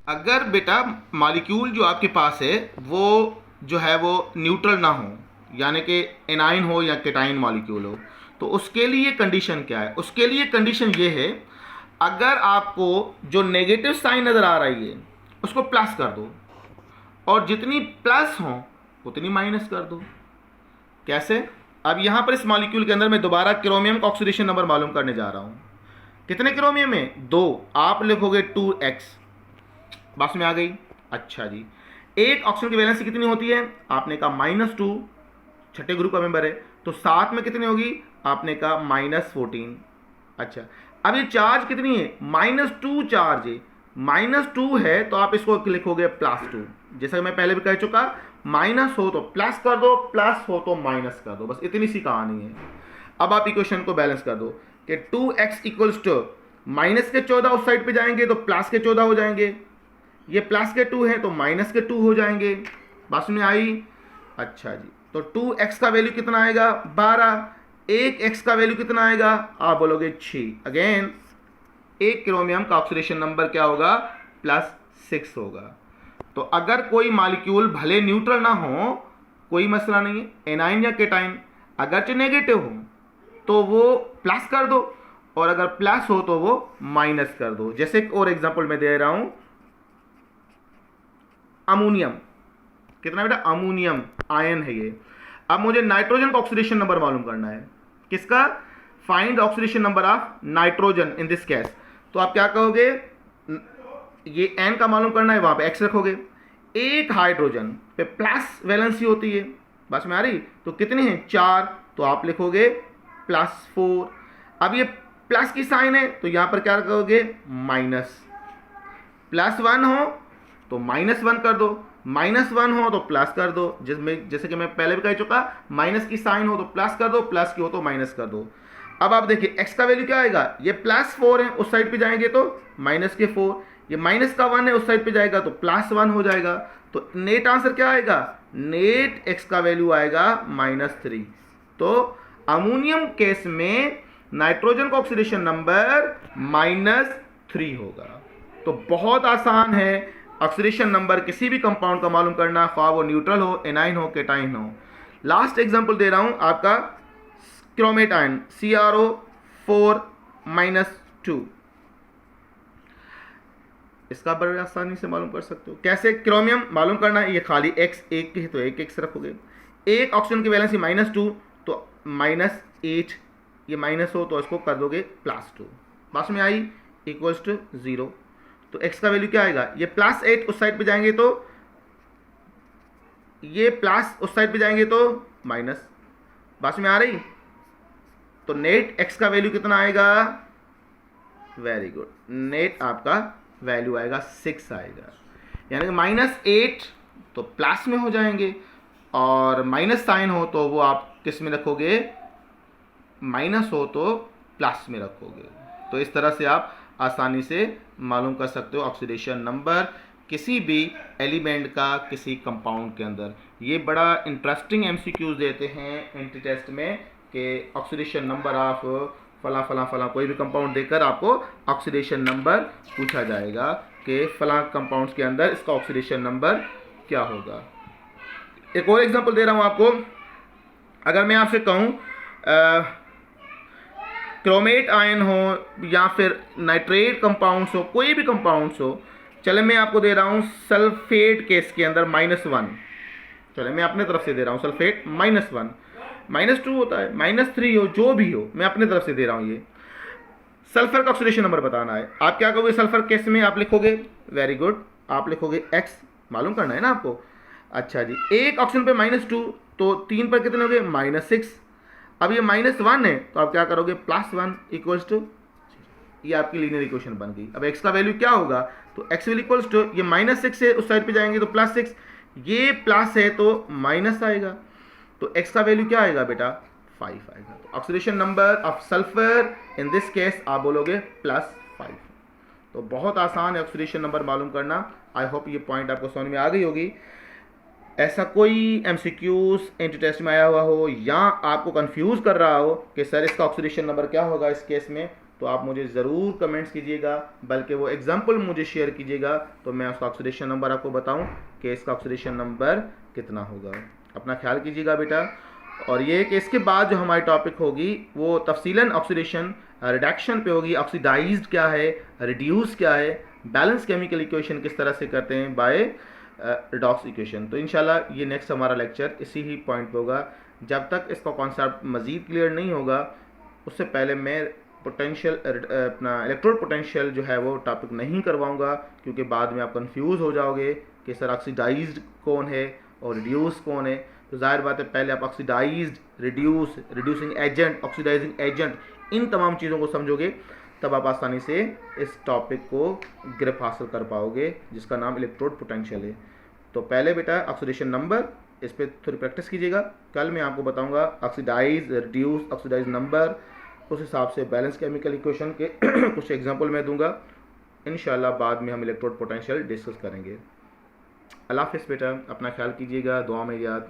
अगर बेटा मॉलिक्यूल जो आपके पास है वो जो है वो न्यूट्रल ना हो, यानी कि एनाइन हो या केटाइन मॉलिक्यूल हो, तो उसके लिए कंडीशन क्या है? उसके लिए कंडीशन ये है, अगर आपको जो नेगेटिव साइन नज़र आ रही है उसको प्लस कर दो, और जितनी प्लस हो उतनी माइनस कर दो। कैसे? अब यहाँ पर इस मॉलिक्यूल के अंदर मैं दोबारा क्रोमियम का ऑक्सीडेशन नंबर मालूम करने जा रहा हूँ। कितने क्रोमियम है? 2। आप लिखोगे 2x। बात में आ गई? अच्छा जी। एक ऑक्सीजन की वैलेंसी कितनी होती है? आपने कहा -2, छठे ग्रुप का मेंबर है, तो साथ में कितनी होगी? आपने कहा -14। अच्छा, अब ये चार्ज कितनी है? -2 चार्ज है। -2 है तो आप इसको लिखोगे +2। जैसा कि मैं पहले भी कह चुका, माइनस हो तो प्लस कर दो, प्लस हो तो माइनस कर दो, बस इतनी सी कहानी है। अब आप इक्वेशन को बैलेंस कर दो कि 2x इक्वल्स टू माइनस के 14 उस साइड पे जाएंगे तो प्लस के 14 हो जाएंगे, ये प्लस के 2 है तो माइनस के 2 हो जाएंगे। बात में आई? अच्छा जी, तो 2x का वैल्यू कितना आएगा? 12। 1x का वैल्यू कितना आएगा? आप बोलोगे 6। अगेन एक क्रोमियम का ऑक्सीडेशन नंबर क्या होगा? +6 होगा। तो अगर कोई मॉलिक्यूल भले न्यूट्रल ना हो, कोई मसला नहीं है, एनाइन या केटाइन, अगरचे नेगेटिव हो तो वो प्लस कर दो, और अगर प्लस हो तो वो माइनस कर दो। जैसे एक और एग्जांपल मैं दे रहा हूं, अमोनियम। कितना बेटा? अमोनियम आयन है ये। अब मुझे नाइट्रोजन का ऑक्सीडेशन नंबर मालूम करना है। किसका? Find oxidation number of nitrogen in this case. तो आप क्या कहोगे? ये n का मालूम करना है, वहां पे x रखोगे। एक हाइड्रोजन पे प्लस वैलेंसी होती है, बस में आ रही? तो कितने हैं? 4, तो आप लिखोगे +4। अब ये प्लस की साइन है तो यहां पर क्या कहोगे? माइनस। +1 हो तो -1 कर दो, -1 हो तो प्लस कर दो, जिसमें जैसे कि मैं पहले भी कह चुका, माइनस की साइन हो तो प्लस कर दो, प्लस की हो तो माइनस कर दो। अब आप देखिए x का वैल्यू क्या आएगा? ये +4 है, उस साइड पे जाएंगे तो -4, ये -1 है, उस साइड पे जाएगा तो +1 हो जाएगा। तो नेट आंसर क्या आएगा? नेट x का वैल्यू आएगा -3। तो अमोनियम केस में नाइट्रोजन का ऑक्सीडेशन नंबर -3 होगा। तो बहुत आसान है ऑक्सीडेशन नंबर किसी भी कंपाउंड का मालूम करना, ख्वाह वो न्यूट्रल हो, एनाइन हो, केटाइन हो। लास्ट एग्जांपल दे रहा हूं आपका, क्रोमेट आयन CrO4-2। इसका बड़े आसानी से मालूम कर सकते हो। कैसे क्रोमियम मालूम करना है? ये खाली x एक है तो एक रखोगे। एक ऑक्सीजन की वैलेंसी -2 तो -8, ये माइनस हो तो इसको कर दोगे +2। बात में आई? Equals to 0। तो x का वैल्यू क्या आएगा? ये +8 उस साइड पे जाएंगे तो, ये प्लस उस साइड पे जाएंगे तो माइनस। बात में आ रही? तो नेट x का वैल्यू कितना आएगा? वेरी गुड, नेट आपका वैल्यू आएगा 6 आएगा। यानी कि -8 तो प्लस में हो जाएंगे, और माइनस साइन हो तो वो आप किस में रखोगे? माइनस हो तो प्लस में रखोगे। तो इस तरह से आप आसानी से मालूम कर सकते हो ऑक्सीडेशन नंबर किसी भी एलिमेंट का किसी कंपाउंड के अंदर। ये बड़ा इंटरेस्टिंग एमसीक्यूज देते हैं एंट्री टेस्ट में कि ऑक्सीडेशन नंबर ऑफ फला फला फला, कोई भी कंपाउंड देकर आपको ऑक्सीडेशन नंबर पूछा जाएगा कि फला कंपाउंड्स के अंदर इसका ऑक्सीडेशन नंबर क्या होगा। एक और एग्जांपल दे रहा हूं आपको। अगर मैं आपसे कहूं क्रोमेट आयन हो या फिर नाइट्रेट कंपाउंड्स हो, कोई भी कंपाउंड्स हो, चले मैं आपको दे रहा हूं सल्फेट केस के अंदर -1। चले मैं अपने तरफ से दे रहा हूं सल्फेट -1, -2 होता है, -3 हो, जो भी हो, मैं अपने तरफ से दे रहा हूं। ये सल्फर का ऑक्सीडेशन नंबर बताना है। आप क्या कहोगे सल्फर केस में? आप लिखोगे, वेरी गुड, आप लिखोगे x, मालूम करना है ना आपको। अच्छा जी, एक ऑप्शन पे -2 तो 3 पर कितने हो गए? -6। अब ये -1 है तो आप क्या करोगे? +1 इक्वल्स टू, ये आपकी लीनियर इक्वेशन बन गई। अब x का वैल्यू क्या होगा? तो x विल इक्वल्स टू, ये -6 है, उस साइड पे जाएंगे तो +6, ये प्लस है तो माइनस आएगा। तो x का वैल्यू क्या आएगा बेटा? 5 आएगा। तो oxidation number of sulphur in this case आप बोलोगे +5। तो बहुत आसान है ऑक्सीडेशन नंबर मालूम करना। आई होप ये पॉइंट आपको समझ में आ गई होगी। ऐसा कोई एमसीक्यूज एंट्री टेस्ट में आया हुआ हो या आपको कंफ्यूज कर रहा हो कि सर इसका ऑक्सीडेशन नंबर क्या होगा इस केस में, तो आप मुझे ज़रूर कमेंट्स कीजिएगा, बल्कि वो एग्जाम्पल मुझे शेयर कीजिएगा तो मैं उसका ऑक्सीडेशन नंबर आपको बताऊं कि इसका ऑक्सीडेशन नंबर कितना होगा। अपना ख्याल कीजिएगा बेटा। और ये कि इसके बाद जो हमारी टॉपिक होगी वो तफसीलन ऑक्सीडेशन रिडक्शन पे होगी। ऑक्सीडाइज्ड क्या है, रिड्यूस क्या है, बैलेंस केमिकल इक्वेशन किस तरह से करते हैं बाय रिडॉक्स इक्वेशन। तो इंशाल्लाह ये नेक्स्ट हमारा लेक्चर इसी ही पॉइंट पे होगा। जब तक इसका कॉन्सेप्ट मज़ीद क्लियर नहीं होगा उससे पहले मैं पोटेंशियल अपना इलेक्ट्रोड पोटेंशियल जो है वो टॉपिक नहीं करवाऊंगा, क्योंकि बाद में आप कंफ्यूज हो जाओगे कि सर ऑक्सीडाइज्ड कौन है और रिड्यूस कौन है। तो जाहिर बात है पहले आप oxidised, reduce, reducing agent, oxidising agent, इन तमाम चीज़ों को समझोगे तब आप आसानी से इस टॉपिक को ग्रिप हासिल कर पाओगे जिसका नाम इलेक्ट्रोड पोटेंशियल है। तो पहले बेटा ऑक्सीडेशन नंबर, इस पर थोड़ी प्रैक्टिस कीजिएगा। कल मैं आपको बताऊंगा ऑक्सीडाइज, रिड्यूस, ऑक्सीडाइज नंबर, उस हिसाब से बैलेंस केमिकल इक्वेशन के कुछ एग्जांपल मैं दूंगा। इंशाल्लाह बाद में हम इलेक्ट्रोड पोटेंशियल डिस्कस करेंगे। अल्लाह हाफ़िज़ बेटा, अपना ख्याल कीजिएगा, दुआ में याद।